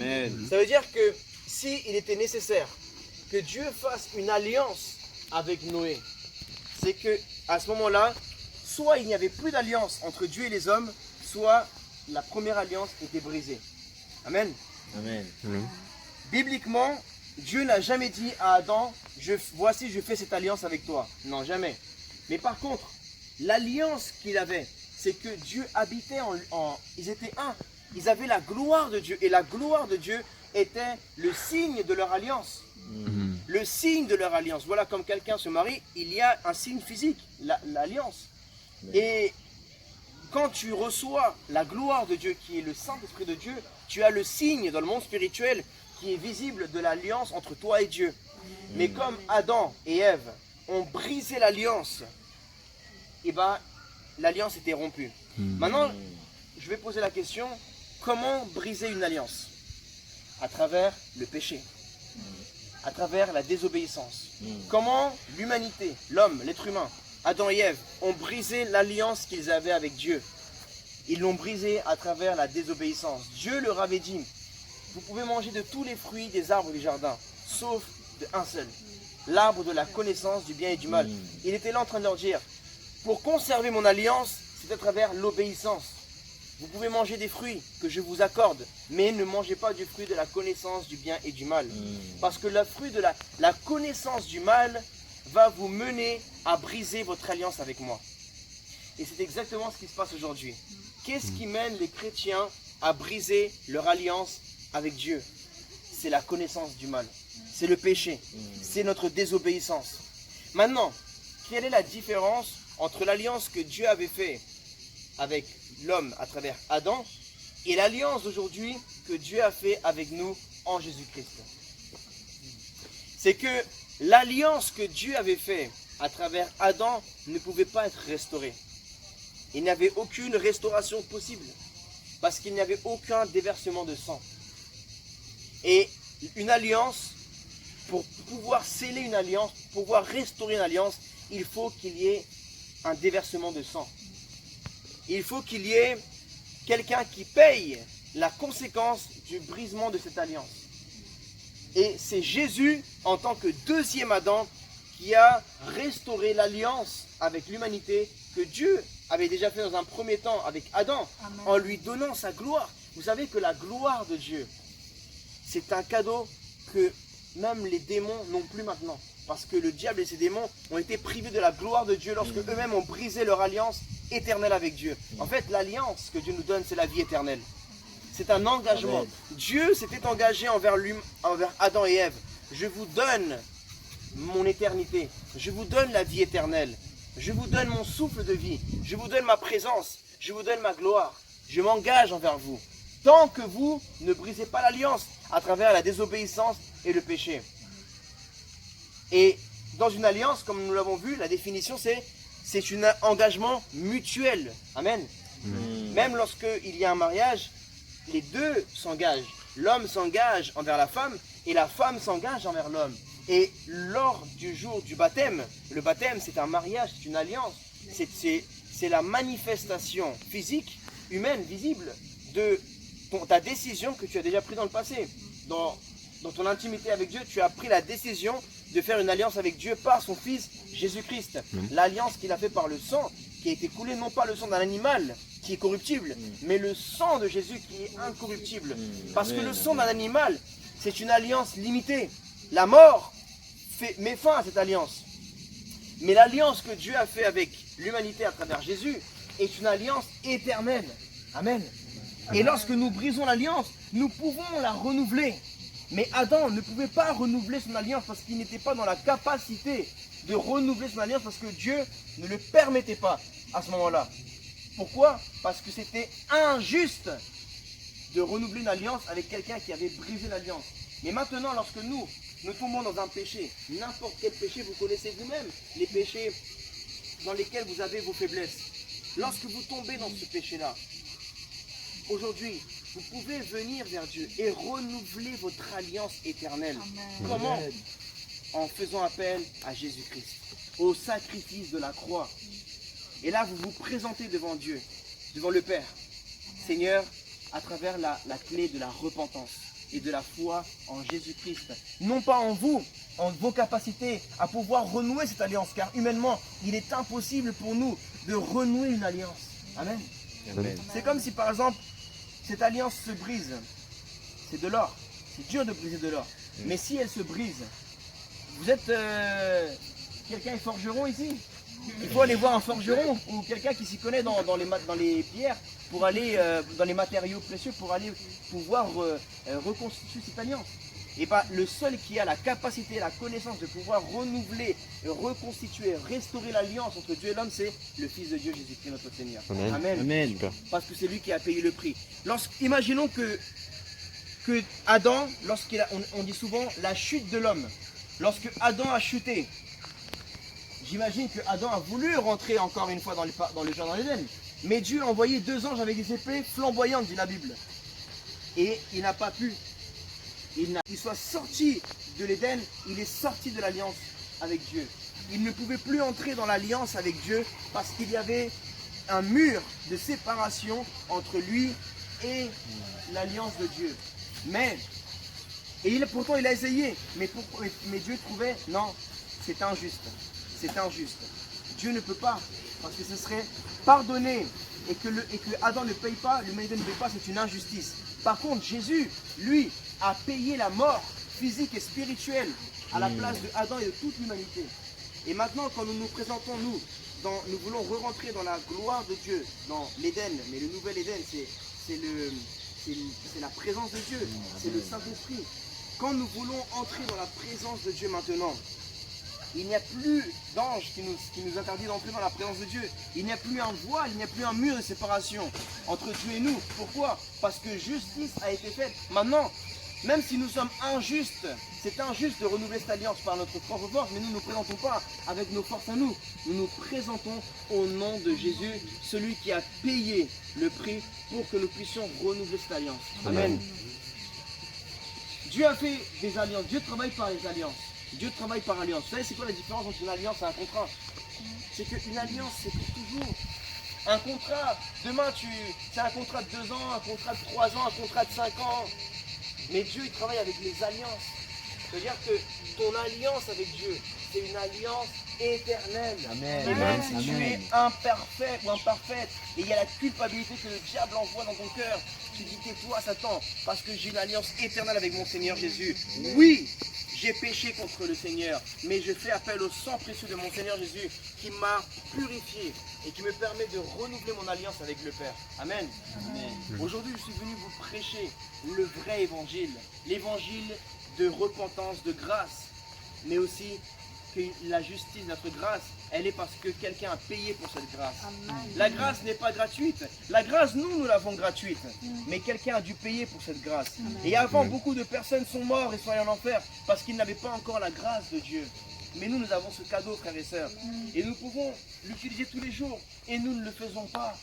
Amen. Ça veut dire que s'il était nécessaire que Dieu fasse une alliance avec Noé, c'est que à ce moment-là, soit il n'y avait plus d'alliance entre Dieu et les hommes, soit la première alliance était brisée. Amen. Amen. Bibliquement, Dieu n'a jamais dit à Adam, voici je fais cette alliance avec toi. Non, jamais. Mais par contre, l'alliance qu'il avait, c'est que Dieu habitait ils étaient un. Ils avaient la gloire de Dieu. Et la gloire de Dieu était le signe de leur alliance. Le signe de leur alliance. Voilà, comme quelqu'un se marie, il y a un signe physique, l'alliance. Et quand tu reçois la gloire de Dieu, qui est le Saint-Esprit de Dieu, tu as le signe dans le monde spirituel qui est visible de l'alliance entre toi et Dieu. Mais comme Adam et Ève ont brisé l'alliance, et ben l'alliance était rompue. Maintenant, je vais poser la question, comment briser une alliance? À travers le péché, à travers la désobéissance. Comment l'humanité, l'homme, l'être humain, Adam et Ève, ont brisé l'alliance qu'ils avaient avec Dieu? Ils l'ont brisée à travers la désobéissance. Dieu leur avait dit, vous pouvez manger de tous les fruits des arbres du jardin, sauf d'un seul, l'arbre de la connaissance du bien et du mal. Il était là en train de leur dire, pour conserver mon alliance, c'est à travers l'obéissance. Vous pouvez manger des fruits que je vous accorde, mais ne mangez pas du fruit de la connaissance du bien et du mal. Parce que le fruit de la connaissance du mal va vous mener à briser votre alliance avec moi. Et c'est exactement ce qui se passe aujourd'hui. Qu'est-ce qui mène les chrétiens à briser leur alliance avec Dieu? C'est la connaissance du mal. C'est le péché. C'est notre désobéissance. Maintenant, quelle est la différence entre l'alliance que Dieu avait faite avec l'homme à travers Adam et l'alliance d'aujourd'hui que Dieu a fait avec nous en Jésus-Christ? C'est que l'alliance que Dieu avait faite à travers Adam ne pouvait pas être restaurée. Il n'y avait aucune restauration possible parce qu'il n'y avait aucun déversement de sang. Et une alliance, pour pouvoir sceller une alliance, pour pouvoir restaurer une alliance, il faut qu'il y ait un déversement de sang. Il faut qu'il y ait quelqu'un qui paye la conséquence du brisement de cette alliance. Et c'est Jésus, en tant que deuxième Adam, qui a restauré l'alliance avec l'humanité que Dieu avait déjà fait dans un premier temps avec Adam, en lui donnant sa gloire. Vous savez que la gloire de Dieu, c'est un cadeau que même les démons n'ont plus maintenant. Parce que le diable et ses démons ont été privés de la gloire de Dieu lorsque eux-mêmes ont brisé leur alliance éternelle avec Dieu. En fait, l'alliance que Dieu nous donne, c'est la vie éternelle. C'est un engagement. Amen. Dieu s'était engagé envers Adam et Ève. Je vous donne mon éternité. Je vous donne la vie éternelle. Je vous donne mon souffle de vie. Je vous donne ma présence. Je vous donne ma gloire. Je m'engage envers vous. Tant que vous ne brisez pas l'alliance à travers la désobéissance et le péché. Et dans une alliance, comme nous l'avons vu, la définition c'est un engagement mutuel. Amen. Même lorsqu'il y a un mariage, les deux s'engagent. L'homme s'engage envers la femme et la femme s'engage envers l'homme. Et lors du jour du baptême, le baptême c'est un mariage, c'est une alliance. C'est la manifestation physique, humaine, visible de ta décision que tu as déjà prise dans le passé. Dans ton intimité avec Dieu, tu as pris la décision de faire une alliance avec Dieu par son Fils Jésus-Christ. L'alliance qu'il a fait par le sang, qui a été coulé, non pas le sang d'un animal qui est corruptible, mais le sang de Jésus qui est incorruptible. Parce que le sang d'un animal, c'est une alliance limitée. La mort met fin à cette alliance. Mais l'alliance que Dieu a fait avec l'humanité à travers Jésus est une alliance éternelle. Amen. Et lorsque nous brisons l'alliance, nous pouvons la renouveler. Mais Adam ne pouvait pas renouveler son alliance parce qu'il n'était pas dans la capacité de renouveler son alliance parce que Dieu ne le permettait pas à ce moment-là. Pourquoi? Parce que c'était injuste de renouveler une alliance avec quelqu'un qui avait brisé l'alliance. Mais maintenant, lorsque nous tombons dans un péché, n'importe quel péché, vous connaissez vous-même les péchés dans lesquels vous avez vos faiblesses. Lorsque vous tombez dans ce péché-là, aujourd'hui, vous pouvez venir vers Dieu et renouveler votre alliance éternelle. Amen. Comment? En faisant appel à Jésus-Christ, au sacrifice de la croix. Et là, vous vous présentez devant Dieu, devant le Père. Seigneur, à travers la clé de la repentance. et de la foi en Jésus-Christ. Non pas en vous, en vos capacités à pouvoir renouer cette alliance, car humainement, il est impossible pour nous de renouer une alliance. Amen. Amen. C'est comme si par exemple, cette alliance se brise. C'est de l'or. C'est dur de briser de l'or. Mais si elle se brise, vous êtes quelqu'un est forgeron ici? Il faut aller voir un forgeron ou quelqu'un qui s'y connaît dans les pierres pour aller dans les matériaux précieux pour aller pouvoir reconstituer cette alliance. Et pas le seul qui a la capacité, la connaissance de pouvoir renouveler, reconstituer, restaurer l'alliance entre Dieu et l'homme, c'est le Fils de Dieu, Jésus-Christ notre Seigneur. Amen. Amen. Amen. Super. Parce que c'est lui qui a payé le prix. Imaginons que Adam, on dit souvent la chute de l'homme. Lorsque Adam a chuté, j'imagine que Adam a voulu rentrer encore une fois dans le jardin d'Éden. Mais Dieu a envoyé 2 anges avec des épées flamboyantes, dit la Bible. Et il n'a pas pu. Il soit sorti de l'Éden, il est sorti de l'alliance avec Dieu. Il ne pouvait plus entrer dans l'alliance avec Dieu parce qu'il y avait un mur de séparation entre lui et l'alliance de Dieu. Pourtant il a essayé, mais Dieu trouvait, non, c'est injuste. C'est injuste. Dieu ne peut pas, parce que ce serait pardonné et que Adam ne paye pas, l'humanité ne paye pas, c'est une injustice. Par contre, Jésus, lui, a payé la mort physique et spirituelle à la place de Adam et de toute l'humanité. Et maintenant, quand nous nous présentons, nous voulons re-rentrer dans la gloire de Dieu, dans l'Éden, mais le nouvel Éden, c'est la présence de Dieu, c'est le Saint-Esprit. Quand nous voulons entrer dans la présence de Dieu maintenant, il n'y a plus d'ange qui nous interdit d'entrer dans la présence de Dieu. Il n'y a plus un voile, il n'y a plus un mur de séparation entre Dieu et nous. Pourquoi? Parce que justice a été faite. Maintenant, même si nous sommes injustes, c'est injuste de renouveler cette alliance par notre propre force, mais nous ne nous présentons pas avec nos forces à nous. Nous nous présentons au nom de Jésus, celui qui a payé le prix pour que nous puissions renouveler cette alliance. Amen. Dieu a fait des alliances, Dieu travaille par les alliances. Dieu travaille par alliance. Vous savez c'est quoi la différence entre une alliance et un contrat? C'est qu'une alliance c'est pour toujours. Un contrat, demain c'est un contrat de 2 ans, un contrat de 3 ans, un contrat de 5 ans. Mais Dieu il travaille avec les alliances. C'est-à-dire que ton alliance avec Dieu, c'est une alliance éternelle. Amen. Et même si Amen. tu es imparfait ou imparfaite, et il y a la culpabilité que le diable envoie dans ton cœur, tu dis tais-toi Satan, parce que j'ai une alliance éternelle avec mon Seigneur Jésus. Oui, j'ai péché contre le Seigneur, mais je fais appel au sang précieux de mon Seigneur Jésus qui m'a purifié et qui me permet de renouveler mon alliance avec le Père. Amen. Amen. Aujourd'hui, je suis venu vous prêcher le vrai évangile, l'évangile de repentance, de grâce, mais aussi que la justice, notre grâce, elle est parce que quelqu'un a payé pour cette grâce. La grâce n'est pas gratuite. La grâce, nous l'avons gratuite. Mais quelqu'un a dû payer pour cette grâce. Et avant, beaucoup de personnes sont mortes et sont allées en enfer parce qu'ils n'avaient pas encore la grâce de Dieu. Mais nous avons ce cadeau, frères et sœurs. Et nous pouvons l'utiliser tous les jours. Et nous ne le faisons pas.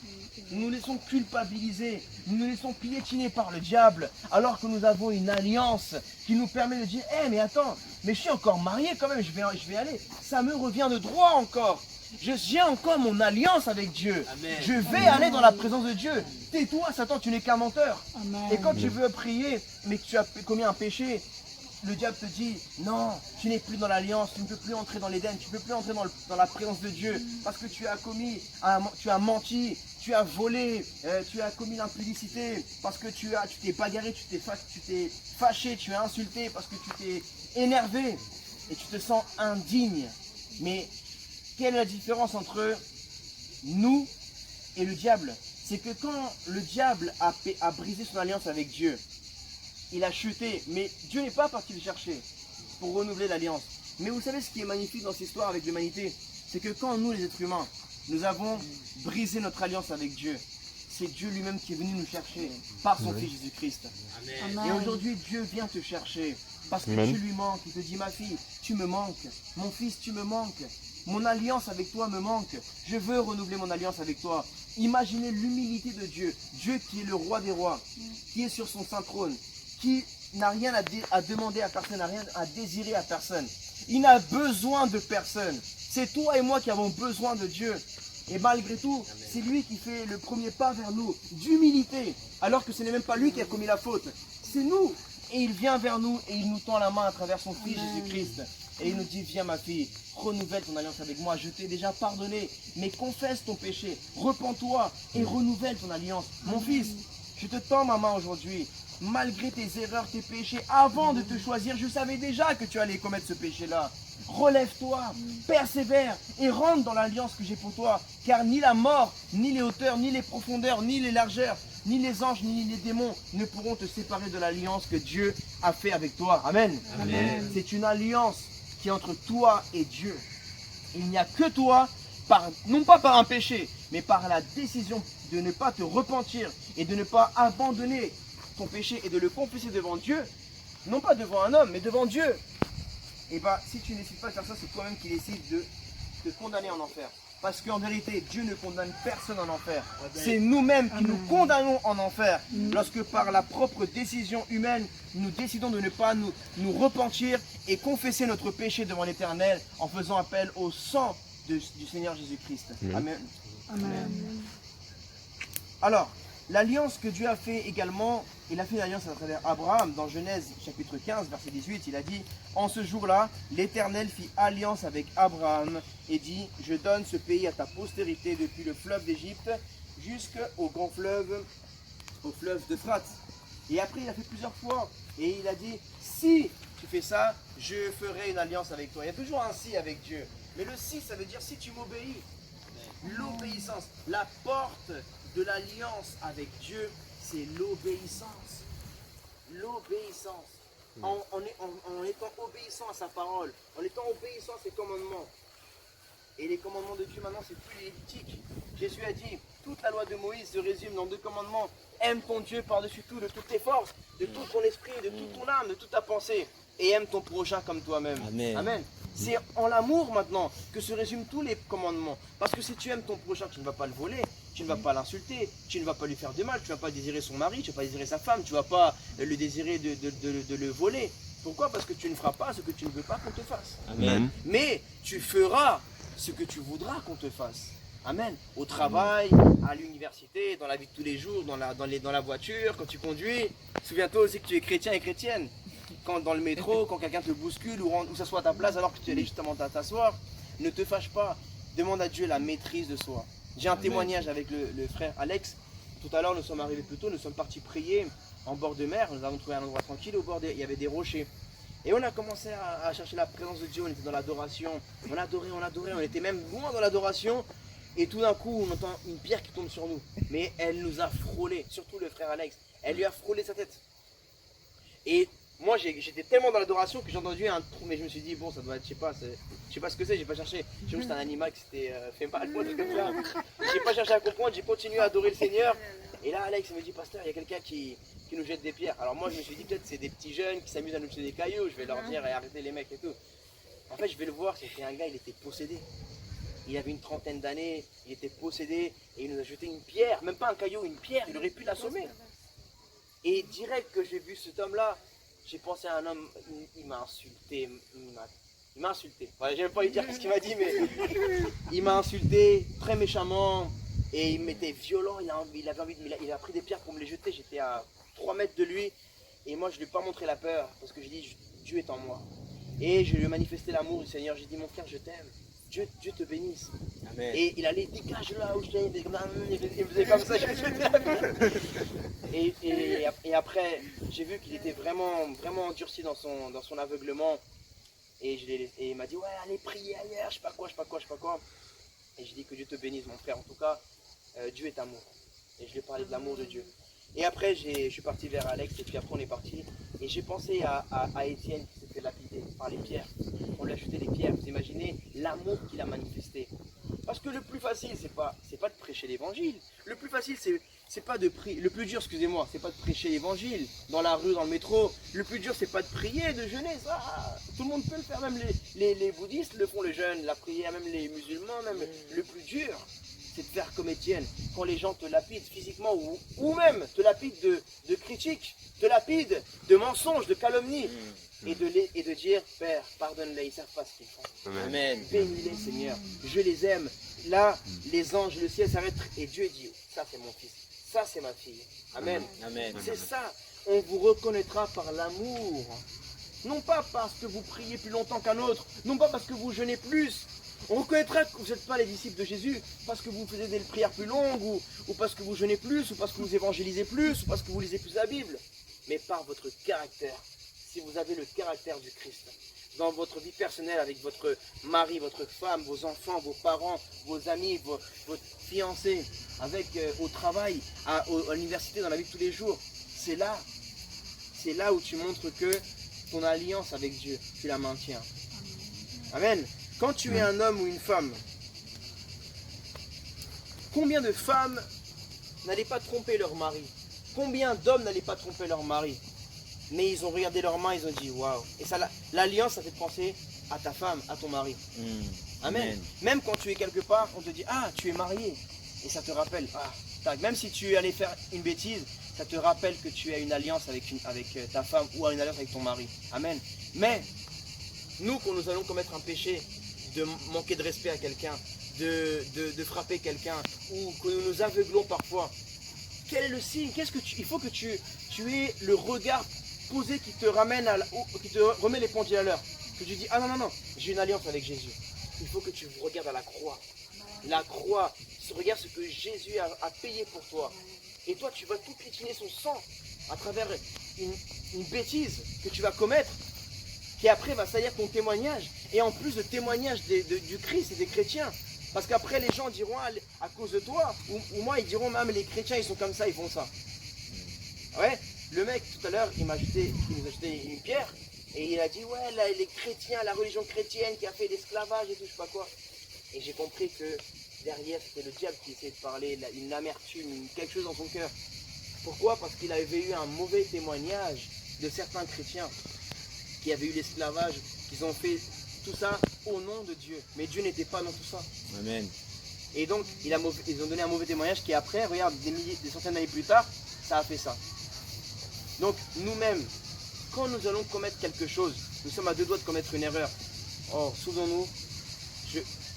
Nous nous laissons culpabiliser. Nous nous laissons piétiner par le diable. Alors que nous avons une alliance qui nous permet de dire, « mais attends, mais je suis encore marié quand même, je vais aller. Ça me revient de droit encore. J'ai encore mon alliance avec Dieu. Amen. Je vais aller dans la présence de Dieu. Tais-toi, Satan, tu n'es qu'un menteur. Et quand tu veux prier, mais que tu as commis un péché, le diable te dit, non, tu n'es plus dans l'alliance, tu ne peux plus entrer dans l'Éden, tu ne peux plus entrer dans la présence de Dieu, parce que tu as menti, tu as volé, tu as commis l'impudicité, parce que tu t'es bagarré, tu t'es fâché, tu as insulté, parce que tu t'es énervé, et tu te sens indigne. Mais quelle est la différence entre nous et le diable? C'est que quand le diable a brisé son alliance avec Dieu, il a chuté, mais Dieu n'est pas parti le chercher pour renouveler l'alliance. Mais vous savez ce qui est magnifique dans cette histoire avec l'humanité, c'est que quand nous les êtres humains, nous avons brisé notre alliance avec Dieu, c'est Dieu lui-même qui est venu nous chercher par son Fils Jésus-Christ. Et aujourd'hui Dieu vient te chercher parce que tu lui manques. Il te dit, ma fille, tu me manques, mon fils, tu me manques. Mon alliance avec toi me manque. Je veux renouveler mon alliance avec toi. Imaginez l'humilité de Dieu. Dieu qui est le roi des rois, qui est sur son saint trône, qui n'a rien à demander à personne, n'a rien à désirer à personne. Il n'a besoin de personne. C'est toi et moi qui avons besoin de Dieu. Et malgré tout, c'est lui qui fait le premier pas vers nous, d'humilité, alors que ce n'est même pas lui qui a commis la faute. C'est nous Et il vient vers nous et il nous tend la main à travers son Fils Jésus-Christ. Et il nous dit, viens ma fille, renouvelle ton alliance avec moi. Je t'ai déjà pardonné, mais confesse ton péché. Repends-toi et renouvelle ton alliance. Mon fils, je te tends ma main aujourd'hui. Malgré tes erreurs, tes péchés, avant de te choisir, je savais déjà que tu allais commettre ce péché-là. Relève-toi, persévère et rentre dans l'alliance que j'ai pour toi. Car ni la mort, ni les hauteurs, ni les profondeurs, ni les largeurs, ni les anges, ni les démons ne pourront te séparer de l'alliance que Dieu a fait avec toi. Amen. Amen. C'est une alliance qui est entre toi et Dieu. Il n'y a que toi, non pas par un péché, mais par la décision de ne pas te repentir et de ne pas abandonner ton péché et de le confesser devant Dieu, non pas devant un homme, mais devant Dieu. Et bien, si tu ne décides pas de faire ça, c'est toi-même qui décides de te condamner en enfer. Parce qu'en vérité, Dieu ne condamne personne en enfer. C'est nous-mêmes qui nous condamnons en enfer. Lorsque par la propre décision humaine, nous décidons de ne pas nous repentir et confesser notre péché devant l'Éternel en faisant appel au sang du Seigneur Jésus-Christ. Amen. Amen. Alors, l'alliance que Dieu a fait également, il a fait une alliance à travers Abraham. Dans Genèse chapitre 15, verset 18, il a dit « En ce jour-là, l'Éternel fit alliance avec Abraham et dit « Je donne ce pays à ta postérité depuis le fleuve d'Égypte jusqu'au grand fleuve, au fleuve d'Euphrate. » Et après, il a fait plusieurs fois. Et il a dit « Si tu fais ça, je ferai une alliance avec toi. » Il y a toujours un « si » avec Dieu. Mais le « si », ça veut dire « si tu m'obéis ». L'obéissance, la porte de l'alliance avec Dieu, c'est l'obéissance. L'obéissance. En étant obéissant à sa parole, en étant obéissant à ses commandements. Et les commandements de Dieu maintenant, c'est plus lévitique. Jésus a dit, toute la loi de Moïse se résume dans 2 commandements. Aime ton Dieu par-dessus tout, de toutes tes forces, de tout ton esprit, de toute ton âme, de toute ta pensée. Et aime ton prochain comme toi-même. Amen. Amen. C'est en l'amour maintenant que se résument tous les commandements. Parce que si tu aimes ton prochain, tu ne vas pas le voler, tu ne vas pas l'insulter, tu ne vas pas lui faire de mal, tu ne vas pas désirer son mari, tu ne vas pas désirer sa femme, tu ne vas pas le désirer de le voler. Pourquoi? Parce que tu ne feras pas ce que tu ne veux pas qu'on te fasse. Amen. Mais tu feras ce que tu voudras qu'on te fasse. Amen. Au travail, à l'université, dans la vie de tous les jours, dans la voiture, quand tu conduis. Souviens-toi aussi que tu es chrétien et chrétienne. Quand dans le métro, quand quelqu'un te bouscule ou s'assoit à ta place alors que tu allais justement t'asseoir, ne te fâche pas. Demande à Dieu la maîtrise de soi. J'ai un témoignage avec le frère Alex. Tout à l'heure, nous sommes arrivés plus tôt, nous sommes partis prier en bord de mer. Nous avons trouvé un endroit tranquille, il y avait des rochers. Et on a commencé à chercher la présence de Dieu, on était dans l'adoration. On adorait, on était même loin dans l'adoration. Et tout d'un coup, on entend une pierre qui tombe sur nous. Mais elle nous a frôlé, surtout le frère Alex. Elle lui a frôlé sa tête. Et moi, j'étais tellement dans l'adoration que j'ai entendu un trou, mais je me suis dit, bon, ça doit être, je sais pas ce que c'est, j'ai pas cherché. J'ai cru que c'était un animal qui s'était fait mal, quoi, tout comme ça. J'ai pas cherché à comprendre, j'ai continué à adorer le Seigneur. Et là, Alex me dit, pasteur, il y a quelqu'un qui nous jette des pierres. Alors moi, je me suis dit, peut-être c'est des petits jeunes qui s'amusent à nous jeter des cailloux, je vais leur dire, arrêtez les mecs et tout. En fait, je vais le voir, c'était un gars, il était possédé. Il avait une trentaine d'années, il était possédé, et il nous a jeté une pierre, même pas un caillou, une pierre, il aurait pu l'assommer. Et direct que j'ai vu cet homme-là, j'ai pensé à un homme, il m'a insulté, il m'a insulté. Voilà, j'ai même pas lui dire ce qu'il m'a dit, mais il m'a insulté très méchamment et il m'était violent. Il a pris des pierres pour me les jeter. J'étais à 3 mètres de lui et moi je lui ai pas montré la peur parce que j'ai dit Dieu est en moi. Et je lui ai manifesté l'amour du Seigneur. J'ai dit mon frère, je t'aime. Dieu te bénisse. Amen. Et il allait dégage là où je t'aime. Il faisait comme ça. Et après, j'ai vu qu'il était vraiment, vraiment endurci dans son aveuglement. Et il m'a dit, ouais, allez prier ailleurs, je sais pas quoi. Et j'ai dit que Dieu te bénisse, mon frère. En tout cas, Dieu est amour. Et je lui ai parlé de l'amour de Dieu. Et après, je suis parti vers Alex, et puis après, on est parti. Et j'ai pensé à Étienne qui s'est fait lapider par les pierres. On lui a jeté des pierres. Vous imaginez l'amour qu'il a manifesté. Parce que le plus facile, c'est pas de prêcher l'évangile. Le plus facile, c'est pas de prier. Le plus dur, excusez-moi, c'est pas de prêcher l'évangile dans la rue, dans le métro. Le plus dur, c'est pas de prier, de jeûner. Ça, tout le monde peut le faire. Même les bouddhistes le font, le jeûne, la prière, même les musulmans. Même le plus dur, c'est de faire comme Étienne. Quand les gens te lapident physiquement ou même te lapident de critiques, te lapident de mensonges, de calomnies. Et de dire, Père, pardonne-les, ils ne savent pas ce qu'ils font. Amen. Bénis-les, Seigneur. Je les aime. Là, les anges, le ciel s'arrête et Dieu dit, ça c'est mon fils, ça c'est ma fille. Amen. Amen. C'est ça. on vous reconnaîtra par l'amour. Non pas parce que vous priez plus longtemps qu'un autre, non pas parce que vous jeûnez plus. On reconnaîtra que vous n'êtes pas les disciples de Jésus parce que vous faites des prières plus longues, ou parce que vous jeûnez plus, ou parce que vous évangélisez plus, ou parce que vous lisez plus la Bible. Mais par votre caractère, si vous avez le caractère du Christ, dans votre vie personnelle, avec votre mari, votre femme, vos enfants, vos parents, vos amis, votre fiancé, avec au travail, à l'université, dans la vie de tous les jours, c'est là où tu montres que ton alliance avec Dieu, tu la maintiens. Amen. Quand tu es un homme ou une femme, combien de femmes n'allaient pas tromper leur mari? Combien d'hommes n'allaient pas tromper leur mari? Mais ils ont regardé leurs mains, ils ont dit waouh. Et ça, l'alliance, ça fait penser à ta femme, à ton mari. Amen. Même quand tu es quelque part, on te dit ah, tu es marié. Et ça te rappelle, ah, même si tu es allé faire une bêtise, ça te rappelle que tu as une alliance avec ta femme ou une alliance avec ton mari. Amen. Mais nous, quand nous allons commettre un péché, de manquer de respect à quelqu'un, de frapper quelqu'un, ou que nous nous aveuglons parfois, quel est le signe? Il faut que tu aies le regard posé qui te ramène qui te remet les pendules à l'heure. Que tu dis ah non, j'ai une alliance avec Jésus. Il faut que tu regardes à la croix. La croix, regarde ce que Jésus a payé pour toi. Et toi, tu vas tout piétiner son sang à travers une bêtise que tu vas commettre, qui après va salir ton témoignage. Et en plus de témoignage du Christ et des chrétiens. Parce qu'après, les gens diront à cause de toi, ou moi, ils diront même les chrétiens, ils sont comme ça, ils font ça. Ouais, le mec tout à l'heure, il nous a jeté une pierre. Et il a dit, ouais, là, les chrétiens, la religion chrétienne qui a fait l'esclavage et tout, je sais pas quoi. Et j'ai compris que derrière, c'était le diable qui essayait de parler, une amertume, quelque chose dans son cœur. Pourquoi? Parce qu'il avait eu un mauvais témoignage de certains chrétiens qui avaient eu l'esclavage, qu'ils ont fait tout ça au nom de Dieu. Mais Dieu n'était pas dans tout ça. Amen. Et donc, ils ont donné un mauvais témoignage qui après, regarde, des centaines d'années plus tard, ça a fait ça. Donc, nous-mêmes, quand nous allons commettre quelque chose, nous sommes à deux doigts de commettre une erreur. Oh, souvenons-nous,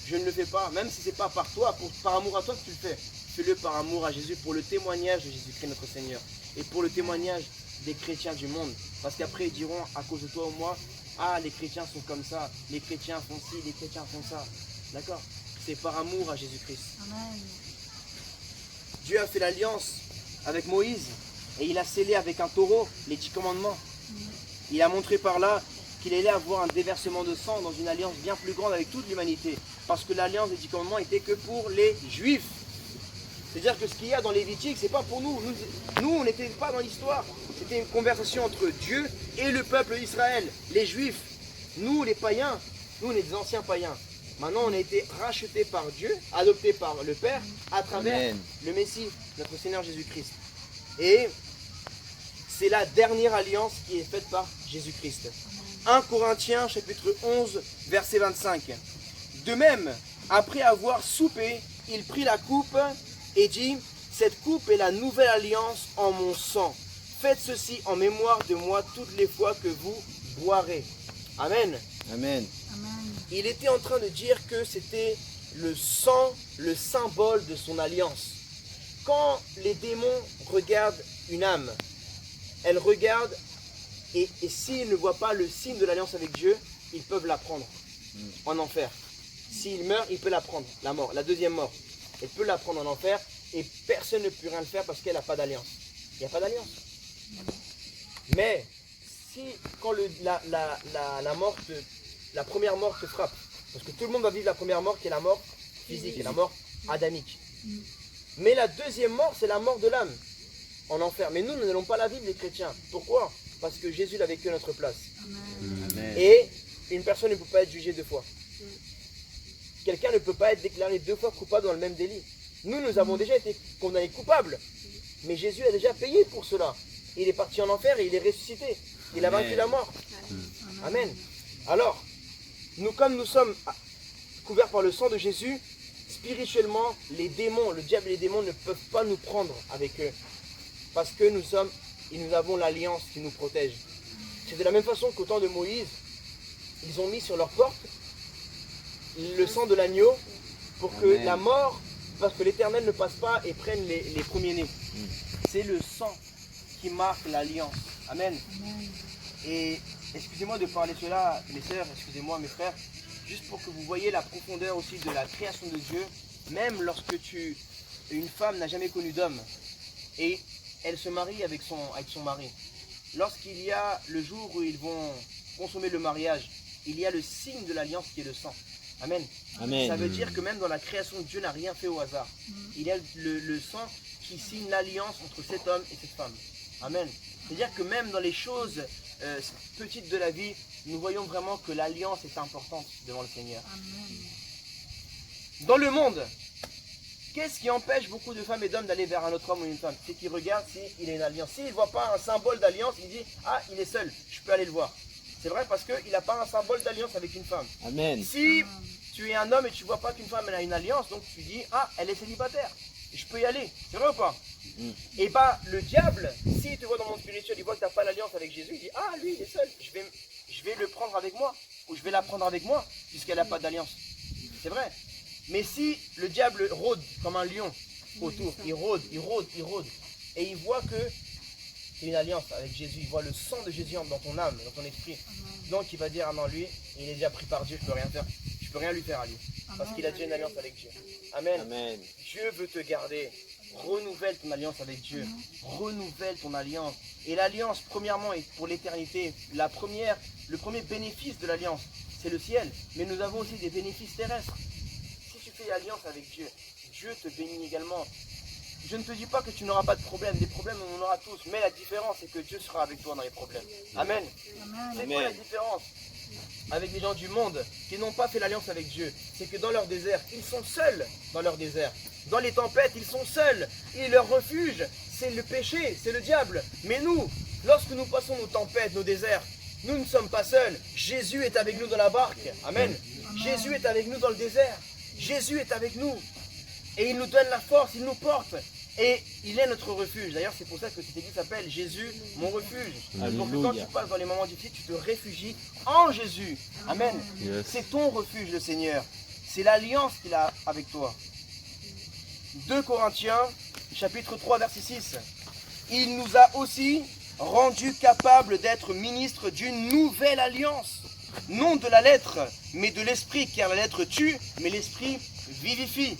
je ne le fais pas, même si ce n'est pas par toi, par amour à toi que tu le fais. Fais-le par amour à Jésus, pour le témoignage de Jésus-Christ notre Seigneur. Et pour le témoignage des chrétiens du monde. Parce qu'après, ils diront, à cause de toi ou moi, ah, les chrétiens sont comme ça, les chrétiens font ci, les chrétiens font ça. D'accord? C'est par amour à Jésus-Christ. Dieu a fait l'alliance avec Moïse et il a scellé avec un taureau les 10 commandements. Il a montré par là qu'il allait avoir un déversement de sang dans une alliance bien plus grande avec toute l'humanité. Parce que l'alliance des 10 commandements était que pour les Juifs. C'est-à-dire que ce qu'il y a dans Lévitique, c'est pas pour nous. Nous, on n'était pas dans l'histoire. C'était une conversation entre Dieu et le peuple d'Israël, les Juifs. Nous, les païens, nous, on est des anciens païens. Maintenant, on a été rachetés par Dieu, adoptés par le Père, à travers le Messie, notre Seigneur Jésus-Christ. Et c'est la dernière alliance qui est faite par Jésus-Christ. 1 Corinthiens, chapitre 11, verset 25. De même, après avoir soupé, il prit la coupe et dit, cette coupe est la nouvelle alliance en mon sang. Faites ceci en mémoire de moi toutes les fois que vous boirez. Amen. Amen. Il était en train de dire que c'était le sang, le symbole de son alliance. Quand les démons regardent une âme, elles regardent et s'ils ne voient pas le signe de l'alliance avec Dieu, ils peuvent la prendre en enfer. S'il meurt, il peut la prendre, la mort, la deuxième mort. Il peut la prendre en enfer et personne ne peut rien le faire parce qu'elle n'a pas d'alliance. Il n'y a pas d'alliance. Mais si quand la première mort te frappe, parce que tout le monde va vivre la première mort qui est la mort physique, et la mort adamique. Mais la deuxième mort, c'est la mort de l'âme en enfer. Mais nous n'allons pas la vivre, les chrétiens. Pourquoi? Parce que Jésus l'a vécu à notre place. Amen. Et une personne ne peut pas être jugée deux fois. Quelqu'un ne peut pas être déclaré deux fois coupable dans le même délit. Nous avons déjà été condamnés coupables. Mais Jésus a déjà payé pour cela. Il est parti en enfer et il est ressuscité. Il a vaincu la mort. Amen. Alors, comme nous sommes couverts par le sang de Jésus, spirituellement, les démons, le diable et les démons ne peuvent pas nous prendre avec eux. Parce que nous avons l'alliance qui nous protège. C'est de la même façon qu'au temps de Moïse, ils ont mis sur leur porte le sang de l'agneau pour que la mort, parce que l'Éternel ne passe pas et prenne les premiers-nés. C'est le sang qui marque l'alliance. Amen. Et excusez-moi de parler cela, mes sœurs, excusez-moi mes frères, juste pour que vous voyez la profondeur aussi de la création de Dieu, même lorsque une femme n'a jamais connu d'homme et elle se marie avec son mari. Lorsqu'il y a le jour où ils vont consommer le mariage, il y a le signe de l'alliance qui est le sang. Amen. Amen. Ça veut dire que même dans la création, Dieu n'a rien fait au hasard. Il y a le sang qui signe l'alliance entre cet homme et cette femme. Amen. C'est-à-dire que même dans les choses petites de la vie, nous voyons vraiment que l'alliance est importante devant le Seigneur. Amen. Dans le monde, qu'est-ce qui empêche beaucoup de femmes et d'hommes d'aller vers un autre homme ou une femme? C'est qu'ils regardent s'il a une alliance. S'il ne voit pas un symbole d'alliance, il dit « Ah, il est seul, je peux aller le voir ». C'est vrai parce qu'il n'a pas un symbole d'alliance avec une femme. Amen. Si tu es un homme et tu ne vois pas qu'une femme elle a une alliance, donc tu dis « Ah, elle est célibataire, je peux y aller ». C'est vrai ou pas? Et bah le diable, s'il te voit dans le monde spirituel, il voit que tu n'as pas l'alliance avec Jésus, il dit « Ah, lui, il est seul, je vais le prendre avec moi, ou je vais la prendre avec moi, puisqu'elle n'a pas d'alliance. » C'est vrai. Mais si le diable rôde comme un lion autour, il rôde, et il voit que c'est une alliance avec Jésus, il voit le sang de Jésus dans ton âme, dans ton esprit. Donc il va dire, ah non, lui, il est déjà pris par Dieu, je peux rien faire, je peux rien lui faire à lui, parce qu'il a déjà une alliance avec Dieu. Amen. Amen. Dieu veut te garder. Renouvelle ton alliance avec Dieu. Renouvelle ton alliance. Et l'alliance, premièrement, est pour l'éternité. Le premier bénéfice de l'alliance, c'est le ciel. Mais nous avons aussi des bénéfices terrestres. Si tu fais alliance avec Dieu, Dieu te bénit également. Je ne te dis pas que tu n'auras pas de problème. Des problèmes, on en aura tous. Mais la différence, c'est que Dieu sera avec toi dans les problèmes. Amen. C'est quoi la différence avec les gens du monde qui n'ont pas fait l'alliance avec Dieu? C'est que dans leur désert, ils sont seuls dans leur désert. Dans les tempêtes, ils sont seuls. Et leur refuge, c'est le péché, c'est le diable. Mais nous, lorsque nous passons nos tempêtes, nos déserts, nous ne sommes pas seuls. Jésus est avec nous dans la barque. Amen. Jésus est avec nous dans le désert. Jésus est avec nous. Et il nous donne la force, il nous porte. Et il est notre refuge. D'ailleurs, c'est pour ça que cette église s'appelle Jésus, mon refuge. Donc quand tu passes dans les moments difficiles, tu te réfugies en Jésus. Amen. Yes. C'est ton refuge, le Seigneur. C'est l'alliance qu'il a avec toi. 2 Corinthiens, chapitre 3, verset 6. Il nous a aussi rendus capables d'être ministres d'une nouvelle alliance. Non de la lettre, mais de l'esprit, car la lettre tue, mais l'esprit vivifie.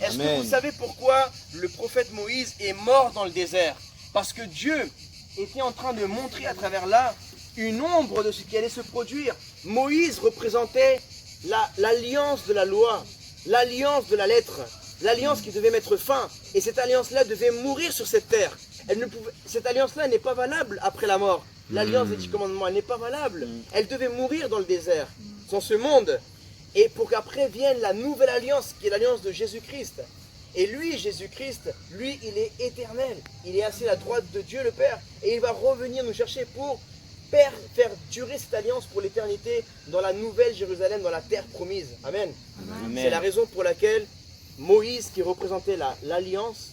Est-ce que vous savez pourquoi le prophète Moïse est mort dans le désert? Parce que Dieu était en train de montrer à travers là une ombre de ce qui allait se produire. Moïse représentait l'alliance de la loi, l'alliance de la lettre, l'alliance qui devait mettre fin. Et cette alliance-là devait mourir sur cette terre. Cette alliance-là n'est pas valable après la mort. L'alliance des 10 commandements, elle n'est pas valable. Elle devait mourir dans le désert, dans ce monde. Et pour qu'après vienne la nouvelle alliance, qui est l'alliance de Jésus-Christ. Et lui, Jésus-Christ, lui, il est éternel. Il est assis à la droite de Dieu le Père. Et il va revenir nous chercher pour faire durer cette alliance pour l'éternité dans la nouvelle Jérusalem, dans la terre promise. Amen. Amen. C'est la raison pour laquelle Moïse, qui représentait l'alliance,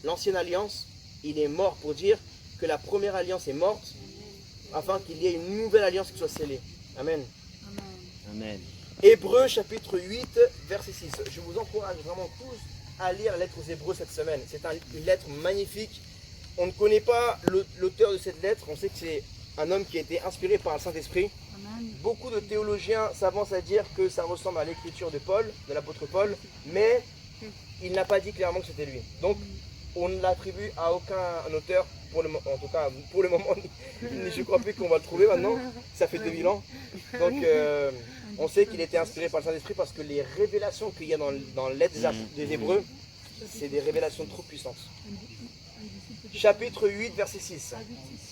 l'ancienne alliance, il est mort pour dire que la première alliance est morte, afin qu'il y ait une nouvelle alliance qui soit scellée. Amen. Amen. Hébreux chapitre 8, verset 6. Je vous encourage vraiment tous à lire la lettre aux Hébreux cette semaine. C'est une lettre magnifique. On ne connaît pas l'auteur de cette lettre. On sait que c'est un homme qui a été inspiré par le Saint-Esprit. Beaucoup de théologiens s'avancent à dire que ça ressemble à l'écriture de Paul, de l'apôtre Paul, mais il n'a pas dit clairement que c'était lui. Donc, on ne l'attribue à aucun auteur, en tout cas pour le moment, je ne crois plus qu'on va le trouver maintenant. Ça fait 2000 ans. Donc, on sait qu'il était inspiré par le Saint-Esprit parce que les révélations qu'il y a dans la lettre des Hébreux, c'est des révélations trop puissantes. Chapitre 8, verset 6.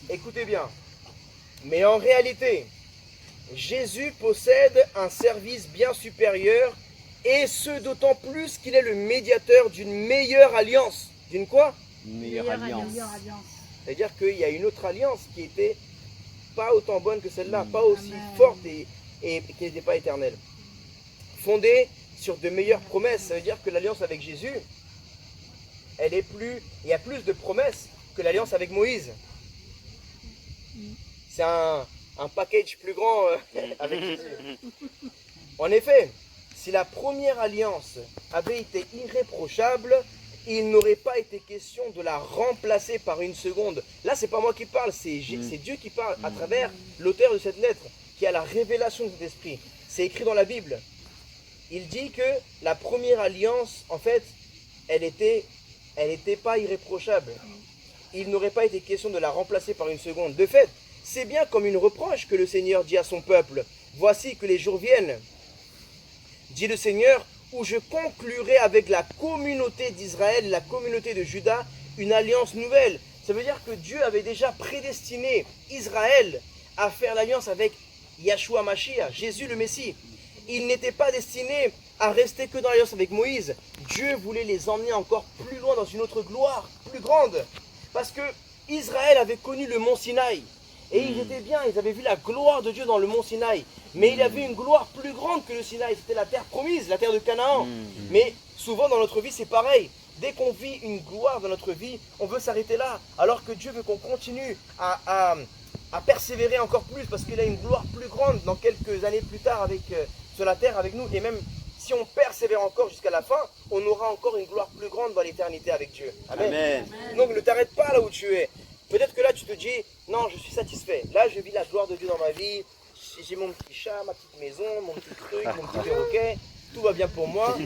Écoutez bien. Mais en réalité, Jésus possède un service bien supérieur, et ce d'autant plus qu'il est le médiateur d'une meilleure alliance. D'une quoi? Une meilleure alliance. C'est-à-dire qu'il y a une autre alliance qui n'était pas autant bonne que celle-là, pas aussi forte et qui n'était pas éternelle. Fondée sur de meilleures promesses, ça veut dire que l'alliance avec Jésus, il y a plus de promesses que l'alliance avec Moïse. C'est un package plus grand avec Jésus. En effet, si la première alliance avait été irréprochable, il n'aurait pas été question de la remplacer par une seconde. Là, c'est pas moi qui parle, c'est Dieu qui parle à travers l'auteur de cette lettre, qui a la révélation de cet esprit. C'est écrit dans la Bible. Il dit que la première alliance, en fait, elle était pas irréprochable. Il n'aurait pas été question de la remplacer par une seconde. De fait, c'est bien comme une reproche que le Seigneur dit à son peuple. Voici que les jours viennent, dit le Seigneur, où je conclurai avec la communauté d'Israël, la communauté de Juda, une alliance nouvelle. Ça veut dire que Dieu avait déjà prédestiné Israël à faire l'alliance avec Yahshua Mashiach, Jésus le Messie. Il n'était pas destiné à rester que dans l'alliance avec Moïse. Dieu voulait les emmener encore plus loin dans une autre gloire, plus grande. Parce que Israël avait connu le mont Sinaï. Et ils étaient bien, ils avaient vu la gloire de Dieu dans le mont Sinaï. Mais il avait une gloire plus grande que le Sinaï. C'était la terre promise, la terre de Canaan. Mais souvent dans notre vie, c'est pareil. Dès qu'on vit une gloire dans notre vie, on veut s'arrêter là. Alors que Dieu veut qu'on continue à persévérer encore plus. Parce qu'il a une gloire plus grande dans quelques années plus tard sur la terre avec nous. Et même si on persévère encore jusqu'à la fin, on aura encore une gloire plus grande dans l'éternité avec Dieu. Amen. Amen. Donc ne t'arrête pas là où tu es. Peut-être que là tu te dis, non, je suis satisfait. Là je vis la gloire de Dieu dans ma vie. J'ai mon petit chat, ma petite maison, mon petit truc, mon petit perroquet. Tout va bien pour moi.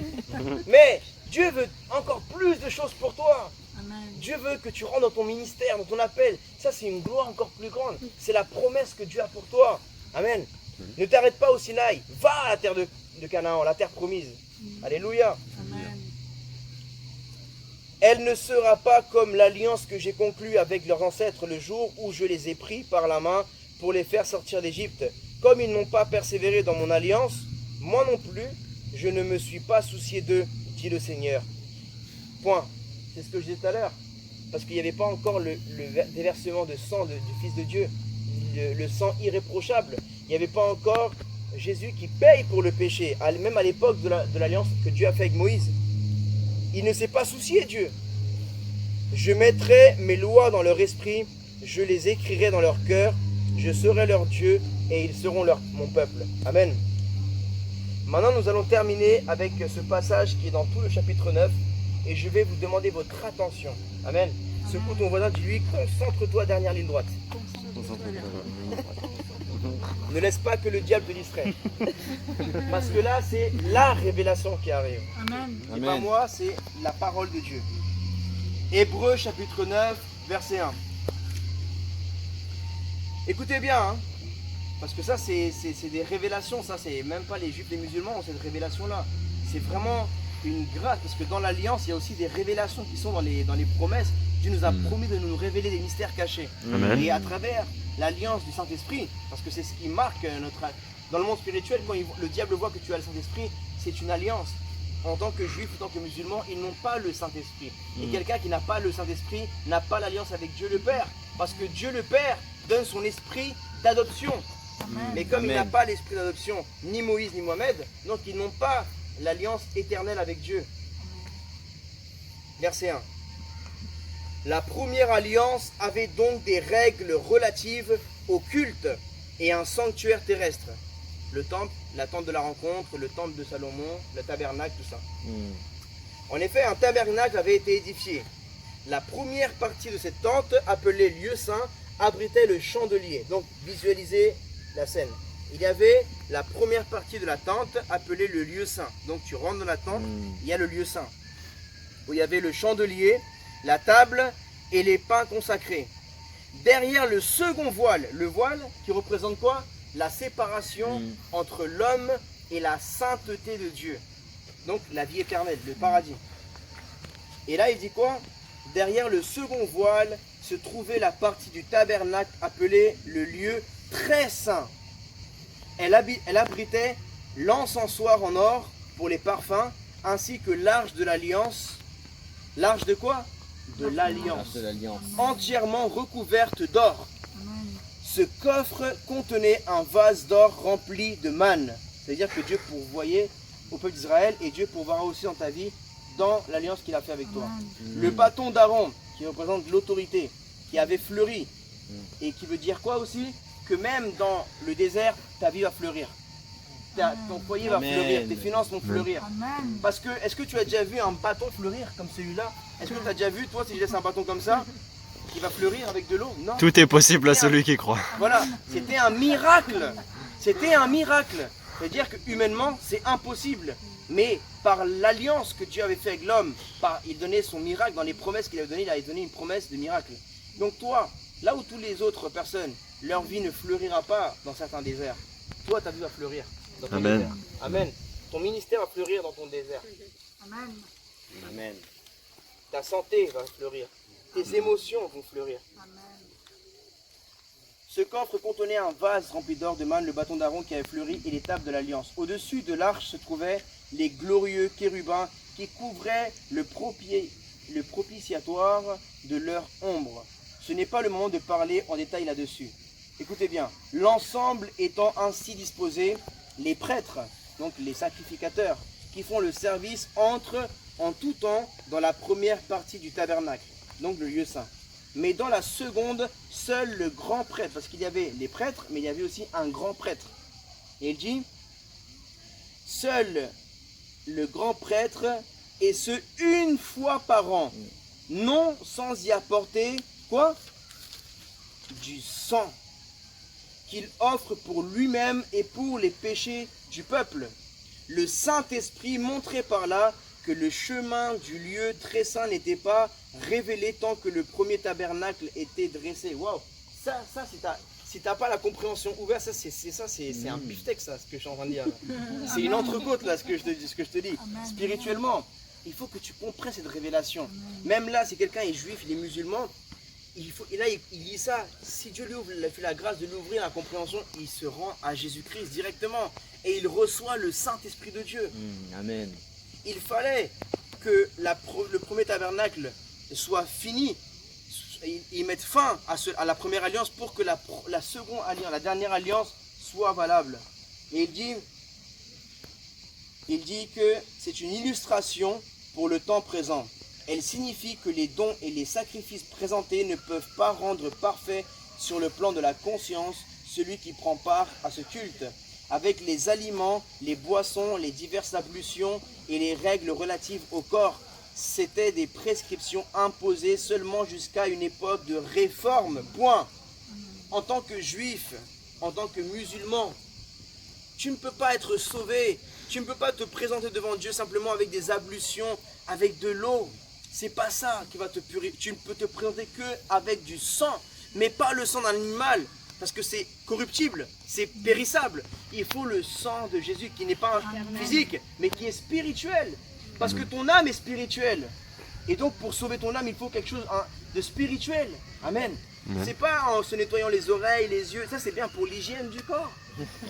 Mais Dieu veut encore plus de choses pour toi. Amen. Dieu veut que tu rentres dans ton ministère, dans ton appel. Ça c'est une gloire encore plus grande. C'est la promesse que Dieu a pour toi. Amen. Ne t'arrête pas au Sinaï. Va à la terre de Canaan, la terre promise. Alléluia. Amen. Elle ne sera pas comme l'alliance que j'ai conclue avec leurs ancêtres le jour où je les ai pris par la main pour les faire sortir d'Égypte. Comme ils n'ont pas persévéré dans mon alliance, moi non plus, je ne me suis pas soucié d'eux, dit le Seigneur. Point. C'est ce que je disais tout à l'heure. Parce qu'il n'y avait pas encore le déversement de sang du Fils de Dieu, le sang irréprochable. Il n'y avait pas encore Jésus qui paye pour le péché, même à l'époque de l'alliance que Dieu a fait avec Moïse. Il ne s'est pas soucié, Dieu. Je mettrai mes lois dans leur esprit, je les écrirai dans leur cœur, je serai leur Dieu et ils seront mon peuple. Amen. Maintenant, nous allons terminer avec ce passage qui est dans tout le chapitre 9 et je vais vous demander votre attention. Amen. Secoue ton voisin, dis-lui, concentre-toi, dernière ligne droite. Ne laisse pas que le diable te distrait. Parce que là, c'est la révélation qui arrive. Amen. C'est pas moi, c'est la parole de Dieu. Hébreux chapitre 9, verset 1. Écoutez bien, hein, parce que ça, c'est des révélations. Ça, c'est même pas les juifs, les musulmans ont cette révélation-là. C'est vraiment une grâce, parce que dans l'alliance, il y a aussi des révélations qui sont dans les promesses. Dieu nous a promis de nous révéler des mystères cachés. Amen. Et à travers l'alliance du Saint-Esprit, parce que c'est ce qui marque dans le monde spirituel, quand le diable voit que tu as le Saint-Esprit, c'est une alliance. En tant que juif, en tant que musulman, ils n'ont pas le Saint-Esprit. Et quelqu'un qui n'a pas le Saint-Esprit n'a pas l'alliance avec Dieu le Père. Parce que Dieu le Père donne son esprit d'adoption. Mais comme il n'a pas l'esprit d'adoption, ni Moïse ni Mohamed, donc ils n'ont pas l'alliance éternelle avec Dieu. Verset 1. La première alliance avait donc des règles relatives au culte et un sanctuaire terrestre. Le temple, la tente de la rencontre, le temple de Salomon, le tabernacle, tout ça. En effet, un tabernacle avait été édifié. La première partie de cette tente, appelée lieu saint, abritait le chandelier. Donc, visualisez la scène. Il y avait la première partie de la tente, appelée le lieu saint. Donc, tu rentres dans la tente, il y a le lieu saint, où il y avait le chandelier, la table et les pains consacrés. Derrière le second voile, le voile qui représente quoi? La séparation entre l'homme et la sainteté de Dieu. Donc la vie éternelle, le paradis. Et là il dit quoi? Derrière le second voile se trouvait la partie du tabernacle appelée le lieu très saint. Elle abritait l'encensoir en or pour les parfums, ainsi que l'arche de l'alliance. L'arche de quoi? De l'alliance. Entièrement recouverte d'or. Ce coffre contenait un vase d'or rempli de manne. C'est-à-dire que Dieu pourvoyait au peuple d'Israël et Dieu pourvoira aussi dans ta vie dans l'alliance qu'il a fait avec toi. Le bâton d'Aaron, qui représente l'autorité, qui avait fleuri. Et qui veut dire quoi aussi? Que même dans le désert, ta vie va fleurir. ton foyer va Amen. fleurir, tes finances vont Amen. fleurir. Amen. Parce que, est-ce que tu as déjà vu un bâton fleurir comme celui-là? Est-ce que tu as déjà vu, toi, si je laisse un bâton comme ça, qui va fleurir avec de l'eau? Non. Tout est possible à celui qui croit. Voilà, c'était un miracle. C'était un miracle. C'est-à-dire que humainement, c'est impossible. Mais par l'alliance que Dieu avait fait avec l'homme, il donnait son miracle dans les promesses qu'il avait données, il avait donné une promesse de miracle. Donc toi, là où toutes les autres personnes, leur vie ne fleurira pas dans certains déserts, toi, ta vie va fleurir dans ton Amen. désert. Amen. Ton ministère va fleurir dans ton désert. Amen. Amen. Ta santé va fleurir. Tes émotions vont fleurir. Amen. Ce coffre contenait un vase rempli d'or, de manne, le bâton d'Aaron qui avait fleuri et les tables de l'Alliance. Au-dessus de l'arche se trouvaient les glorieux chérubins qui couvraient le propitiatoire de leur ombre. Ce n'est pas le moment de parler en détail là-dessus. Écoutez bien, l'ensemble étant ainsi disposé, les prêtres, donc les sacrificateurs, qui font le service entrent en tout temps dans la première partie du tabernacle, donc le lieu saint. Mais dans la seconde, seul le grand prêtre, parce qu'il y avait les prêtres, mais il y avait aussi un grand prêtre. Et il dit, seul le grand prêtre, et ce une fois par an, non sans y apporter, quoi? Du sang, qu'il offre pour lui-même et pour les péchés du peuple. Le Saint-Esprit montrait par là que le chemin du lieu très saint n'était pas révélé tant que le premier tabernacle était dressé. Waouh! Ça si t'as pas la compréhension ouverte, c'est un beefsteak, ça, ce que je suis en train de dire. C'est une entrecôte, là, ce que je te dis. Amen. Spirituellement, il faut que tu comprennes cette révélation. Même là, si quelqu'un est juif, il est musulman, et là, il lit ça. Si Dieu lui a fait la grâce de l'ouvrir, la compréhension, il se rend à Jésus-Christ directement. Et il reçoit le Saint-Esprit de Dieu. Amen. Il fallait que le premier tabernacle soit fini. Ils mettent fin à la première alliance pour que la seconde alliance, la dernière alliance, soit valable. Et il dit que c'est une illustration pour le temps présent. Elle signifie que les dons et les sacrifices présentés ne peuvent pas rendre parfait sur le plan de la conscience celui qui prend part à ce culte, avec les aliments, les boissons, les diverses ablutions et les règles relatives au corps. C'était des prescriptions imposées seulement jusqu'à une époque de réforme. Point. En tant que juif, en tant que musulman, tu ne peux pas être sauvé. Tu ne peux pas te présenter devant Dieu simplement avec des ablutions, avec de l'eau. C'est pas ça qui va te purifier. Tu ne peux te présenter que avec du sang, mais pas le sang d'un animal, parce que c'est corruptible, c'est périssable. Il faut le sang de Jésus qui n'est pas physique, mais qui est spirituel. Parce que ton âme est spirituelle. Et donc pour sauver ton âme, il faut quelque chose de spirituel. Amen. C'est pas en se nettoyant les oreilles, les yeux, ça c'est bien pour l'hygiène du corps.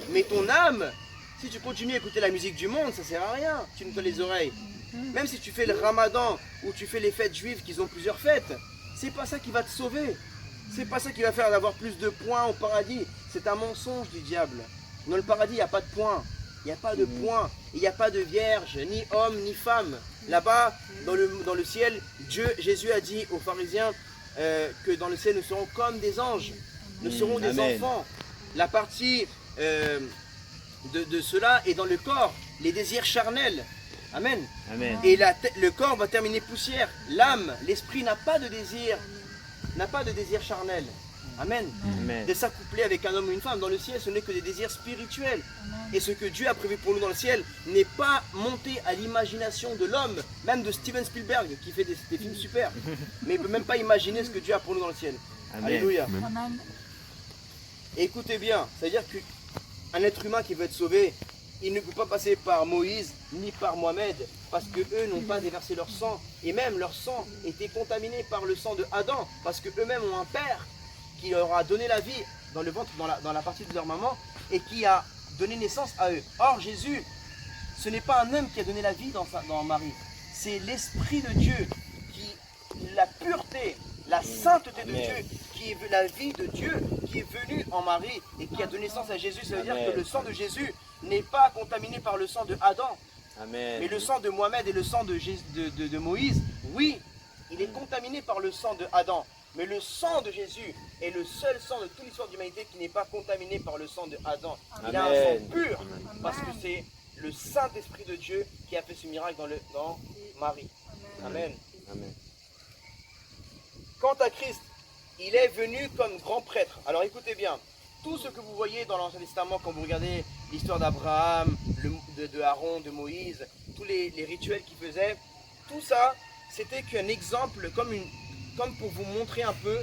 Mais ton âme, si tu continues à écouter la musique du monde, ça sert à rien. Tu nettoies les oreilles. Même si tu fais le ramadan ou tu fais les fêtes juives qui ont plusieurs fêtes, c'est pas ça qui va te sauver. C'est pas ça qui va faire d'avoir plus de points au paradis. C'est un mensonge du diable. Dans le paradis, il n'y a pas de points. Il n'y a pas de points. Il n'y a pas de vierge, ni homme, ni femme. Là-bas, dans le ciel, Jésus a dit aux pharisiens que dans le ciel, nous serons comme des anges. Nous serons des Amen. enfants. La partie de cela est dans le corps, les désirs charnels. Amen. Amen. Et le corps va terminer poussière. L'âme, l'esprit n'a pas de désir charnel. Amen. Amen. De s'accoupler avec un homme ou une femme. Dans le ciel, ce n'est que des désirs spirituels. Et ce que Dieu a prévu pour nous dans le ciel n'est pas monté à l'imagination de l'homme, même de Steven Spielberg qui fait des films super. Mais il ne peut même pas imaginer ce que Dieu a pour nous dans le ciel. Amen. Alléluia. Amen. Et écoutez bien, c'est-à-dire qu'un être humain qui veut être sauvé, il ne peut pas passer par Moïse ni par Mohamed, parce qu'eux n'ont pas déversé leur sang. Et même leur sang était contaminé par le sang de Adam, parce qu'eux-mêmes ont un père qui leur a donné la vie dans le ventre, dans la partie de leur maman, et qui a donné naissance à eux. Or Jésus, ce n'est pas un homme qui a donné la vie dans Marie, c'est l'Esprit de Dieu, la pureté, la sainteté de Amen. Dieu, qui est la vie de Dieu, qui est venue en Marie et qui a donné naissance à Jésus. Ça veut dire Amen. que le sang de Jésus n'est pas contaminé par le sang de Adam, Amen. mais le sang de Mohamed et le sang de Moïse, oui, il est contaminé par le sang de Adam. Mais le sang de Jésus est le seul sang de toute l'histoire de l'humanité qui n'est pas contaminé par le sang de Adam. Il a un Amen. sang pur parce que c'est le Saint-Esprit de Dieu qui a fait ce miracle dans Marie. Amen. Amen. Quant à Christ, il est venu comme grand prêtre. Alors écoutez bien, tout ce que vous voyez dans l'Ancien Testament, quand vous regardez l'histoire d'Abraham, de Aaron, de Moïse, tous les rituels qu'il faisait, tout ça, c'était qu'un exemple, comme pour vous montrer un peu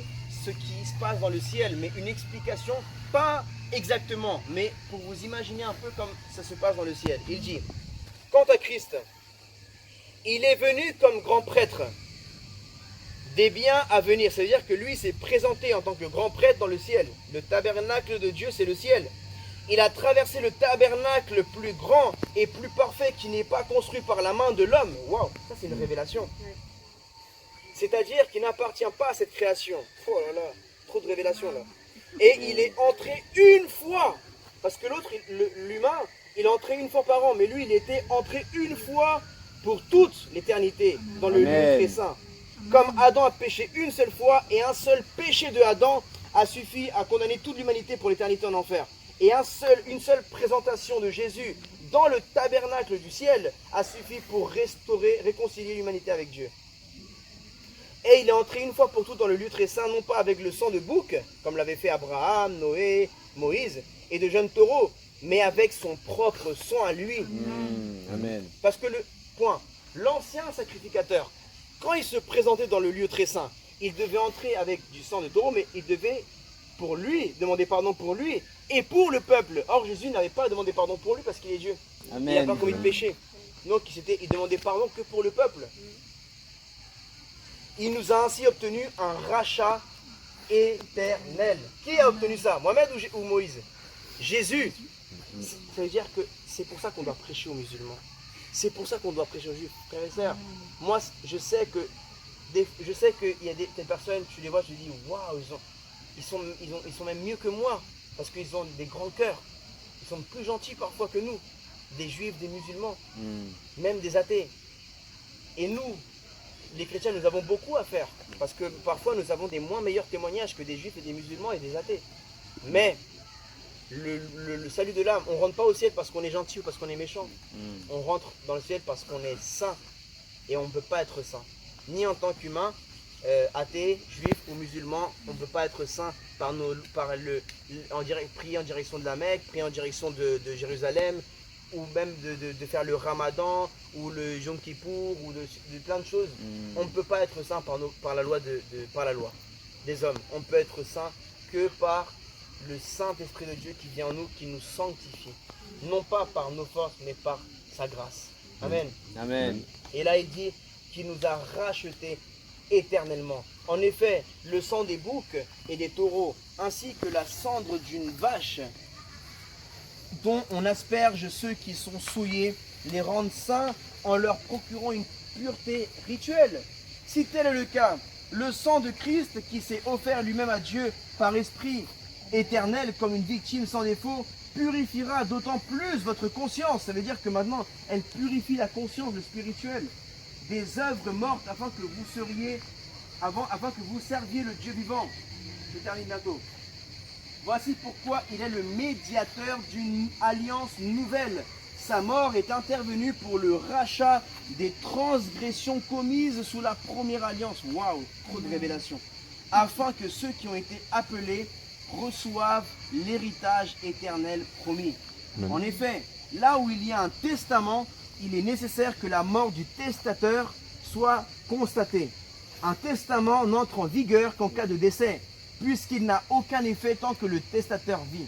ce qui se passe dans le ciel, mais une explication, pas exactement, mais pour vous imaginer un peu comme ça se passe dans le ciel. Il dit, quant à Christ, il est venu comme grand prêtre des biens à venir. Ça veut dire que lui s'est présenté en tant que grand prêtre dans le ciel. Le tabernacle de Dieu, c'est le ciel. Il a traversé le tabernacle plus grand et plus parfait qui n'est pas construit par la main de l'homme. Waouh, ça c'est une révélation. C'est-à-dire qu'il n'appartient pas à cette création. Oh là là, trop de révélations là. Et il est entré une fois. Parce que l'autre, l'humain, il est entré une fois par an. Mais lui, il était entré une fois pour toute l'éternité dans le lieu très saint. Comme Adam a péché une seule fois et un seul péché de Adam a suffi à condamner toute l'humanité pour l'éternité en enfer. Et une seule présentation de Jésus dans le tabernacle du ciel a suffi pour réconcilier l'humanité avec Dieu. Et il est entré une fois pour toutes dans le lieu très saint, non pas avec le sang de bouc, comme l'avaient fait Abraham, Noé, Moïse, et de jeunes taureaux, mais avec son propre sang à lui. Amen. Parce que l'ancien sacrificateur, quand il se présentait dans le lieu très saint, il devait entrer avec du sang de taureau, mais il devait pour lui demander pardon pour lui et pour le peuple. Or Jésus n'avait pas demandé pardon pour lui parce qu'il est Dieu. Amen. Il n'a pas commis de péché. Donc il demandait pardon que pour le peuple. Il nous a ainsi obtenu un rachat éternel. Qui a obtenu ça? Mohamed ou Moïse? Jésus. Ça veut dire que c'est pour ça qu'on doit prêcher aux musulmans. C'est pour ça qu'on doit prêcher aux juifs. Frères et sœurs, moi je sais qu'il y a des personnes, tu les vois, je dis waouh, ils sont même mieux que moi. Parce qu'ils ont des grands cœurs. Ils sont plus gentils parfois que nous. Des juifs, des musulmans, même des athées. Et nous, les chrétiens, nous avons beaucoup à faire. Parce que parfois nous avons des moins meilleurs témoignages que des juifs et des musulmans et des athées. Mais le salut de l'âme, on ne rentre pas au ciel parce qu'on est gentil ou parce qu'on est méchant. On rentre dans le ciel parce qu'on est saint. Et on ne peut pas être saint. Ni en tant qu'humain, athée, juif ou musulman, on ne peut pas être saint prier en direction de la Mecque, prier en direction de Jérusalem, ou même de faire le Ramadan, ou le Yom Kippour, ou de plein de choses. On ne peut pas être saint par la loi des hommes. On peut être saint que par le Saint-Esprit de Dieu qui vient en nous, qui nous sanctifie. Non pas par nos forces, mais par sa grâce. Amen. Amen. Et là, il dit qu'il nous a rachetés éternellement. En effet, le sang des boucs et des taureaux, ainsi que la cendre d'une vache, dont on asperge ceux qui sont souillés, les rendent saints en leur procurant une pureté rituelle. Si tel est le cas, le sang de Christ qui s'est offert lui-même à Dieu par esprit éternel comme une victime sans défaut, purifiera d'autant plus votre conscience. Ça veut dire que maintenant, elle purifie la conscience, le spirituel, des œuvres mortes afin que vous serviez le Dieu vivant. Je termine bientôt. Voici pourquoi il est le médiateur d'une alliance nouvelle. Sa mort est intervenue pour le rachat des transgressions commises sous la première alliance. Waouh, trop de révélations. Afin que ceux qui ont été appelés reçoivent l'héritage éternel promis. En effet, là où il y a un testament, il est nécessaire que la mort du testateur soit constatée. Un testament n'entre en vigueur qu'en cas de décès, puisqu'il n'a aucun effet tant que le testateur vit.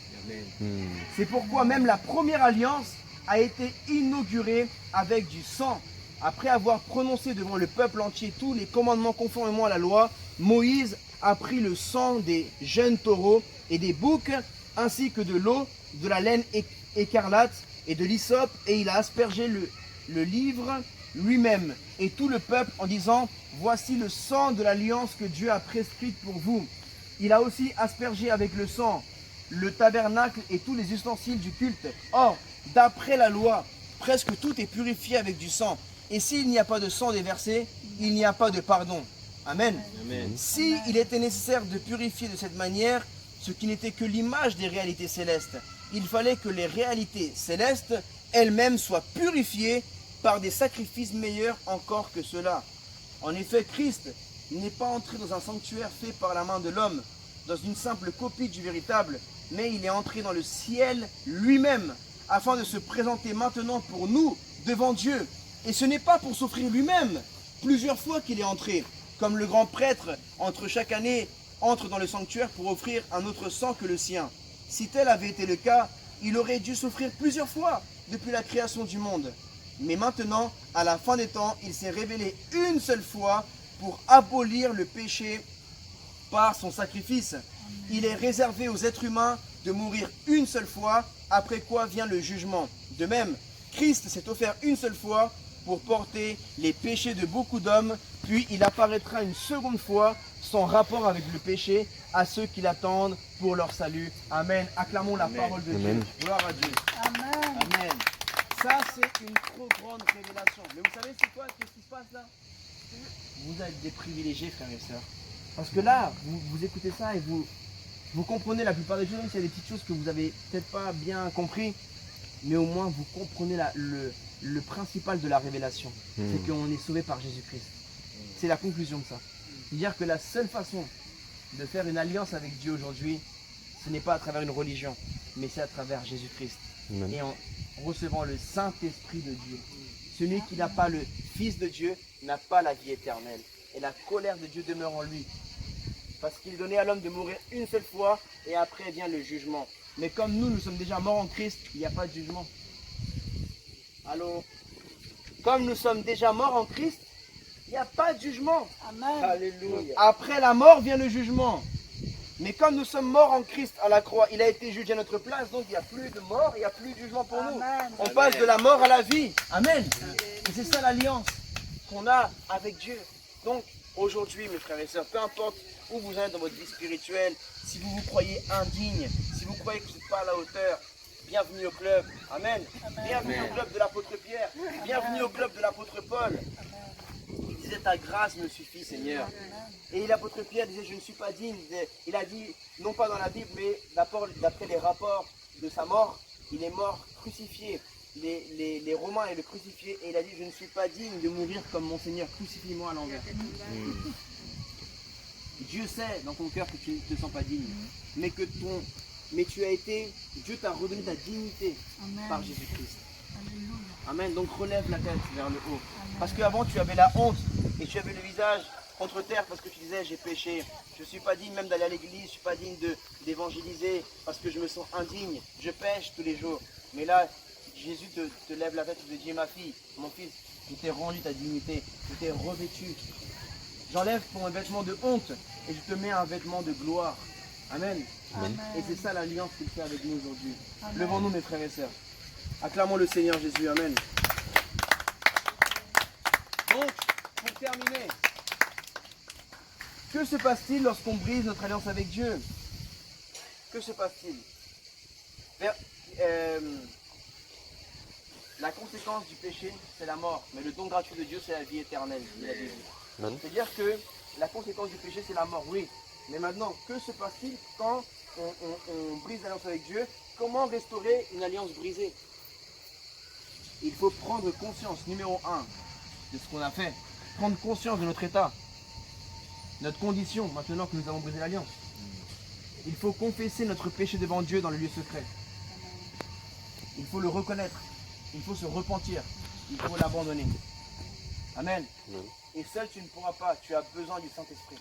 C'est pourquoi même la première alliance a été inaugurée avec du sang. Après avoir prononcé devant le peuple entier tous les commandements conformément à la loi, Moïse a pris le sang des jeunes taureaux et des boucs, ainsi que de l'eau, de la laine écarlate et de l'hysope, et il a aspergé le livre lui-même et tout le peuple en disant: voici le sang de l'alliance que Dieu a prescrite pour vous. Il a aussi aspergé avec le sang le tabernacle et tous les ustensiles du culte. Or, d'après la loi, presque tout est purifié avec du sang. Et s'il n'y a pas de sang déversé, il n'y a pas de pardon. Amen. Amen. Si il était nécessaire de purifier de cette manière ce qui n'était que l'image des réalités célestes, il fallait que les réalités célestes elles-mêmes soient purifiées par des sacrifices meilleurs encore que ceux-là. En effet, Christ n'est pas entré dans un sanctuaire fait par la main de l'homme, dans une simple copie du véritable, mais il est entré dans le ciel lui-même, afin de se présenter maintenant pour nous devant Dieu. Et ce n'est pas pour s'offrir lui-même plusieurs fois qu'il est entré, comme le grand prêtre entre chaque année entre dans le sanctuaire pour offrir un autre sang que le sien. Si tel avait été le cas, il aurait dû s'offrir plusieurs fois depuis la création du monde. Mais maintenant, à la fin des temps, il s'est révélé une seule fois pour abolir le péché par son sacrifice. Il est réservé aux êtres humains de mourir une seule fois, après quoi vient le jugement. De même, Christ s'est offert une seule fois pour porter les péchés de beaucoup d'hommes, puis il apparaîtra une seconde fois sans rapport avec le péché à ceux qui l'attendent pour leur salut. Amen. Acclamons la Amen. parole de Amen. Dieu. Gloire à Dieu. Amen. Amen. Ça, c'est une trop grande révélation. Mais vous savez, c'est quoi? Qu'est-ce qui se passe là? Vous êtes des privilégiés, frères et sœurs. Parce que là, vous écoutez ça et vous comprenez la plupart des choses, même s'il y a des petites choses que vous n'avez peut-être pas bien compris, mais au moins vous comprenez le principal de la révélation. C'est qu'on est sauvé par Jésus-Christ. C'est la conclusion de ça. C'est-à-dire que la seule façon de faire une alliance avec Dieu aujourd'hui, ce n'est pas à travers une religion, mais c'est à travers Jésus-Christ. Amen. Et en recevant le Saint-Esprit de Dieu. Celui qui n'a pas le Fils de Dieu n'a pas la vie éternelle. Et la colère de Dieu demeure en lui. Parce qu'il est donné à l'homme de mourir une seule fois et après vient le jugement. Mais comme nous sommes déjà morts en Christ, il n'y a pas de jugement. Allô? Comme nous sommes déjà morts en Christ, il n'y a pas de jugement. Amen. Alléluia. Après la mort vient le jugement. Mais comme nous sommes morts en Christ à la croix, il a été jugé à notre place, donc il n'y a plus de mort, il n'y a plus de jugement pour nous. Amen. On passe de la mort à la vie. Amen. Et c'est ça l'alliance qu'on a avec Dieu. Donc aujourd'hui, mes frères et sœurs, peu importe où vous êtes dans votre vie spirituelle, si vous vous croyez indigne, si vous croyez que vous n'êtes pas à la hauteur, bienvenue au club. Amen. Bienvenue au club de l'apôtre Pierre. Bienvenue au club de l'apôtre Paul. Il disait, ta grâce me suffit, Seigneur. Et l'apôtre Pierre disait, je ne suis pas digne. Il a dit, non pas dans la Bible, mais d'après les rapports de sa mort, il est mort crucifié. Les Romains allaient le crucifier et il a dit, je ne suis pas digne de mourir comme mon Seigneur, crucifie-moi à l'envers. Dieu sait dans ton cœur que tu ne te sens pas digne, mais tu as été, Dieu t'a redonné ta dignité par Jésus-Christ. Amen. Donc relève la tête vers le haut. Parce qu'avant tu avais la honte et tu avais le visage contre terre parce que tu disais j'ai péché. Je ne suis pas digne même d'aller à l'église, je ne suis pas digne d'évangéliser parce que je me sens indigne. Je pêche tous les jours. Mais là, Jésus te lève la tête et te dit, ma fille, mon fils, je t'ai rendu ta dignité, je t'ai revêtu. J'enlève ton vêtement de honte et je te mets un vêtement de gloire. Amen. Amen. Et c'est ça l'alliance qu'il fait avec nous aujourd'hui. Amen. Levons-nous mes frères et sœurs. Acclamons le Seigneur Jésus. Amen. Donc, pour terminer, que se passe-t-il lorsqu'on brise notre alliance avec Dieu? Que se passe-t-il? La conséquence du péché, c'est la mort. Mais le don gratuit de Dieu, c'est la vie éternelle. dit la Bible. Amen. C'est-à-dire que la conséquence du péché, c'est la mort, oui. Mais maintenant, que se passe-t-il quand on brise l'alliance avec Dieu? Comment restaurer une alliance brisée? Il faut prendre conscience, numéro 1, de ce qu'on a fait. Prendre conscience de notre état, notre condition, maintenant que nous avons brisé l'alliance. Il faut confesser notre péché devant Dieu dans le lieu secret. Il faut le reconnaître. Il faut se repentir. Il faut l'abandonner. Amen. Amen. Et seul tu ne pourras pas. Tu as besoin du Saint-Esprit.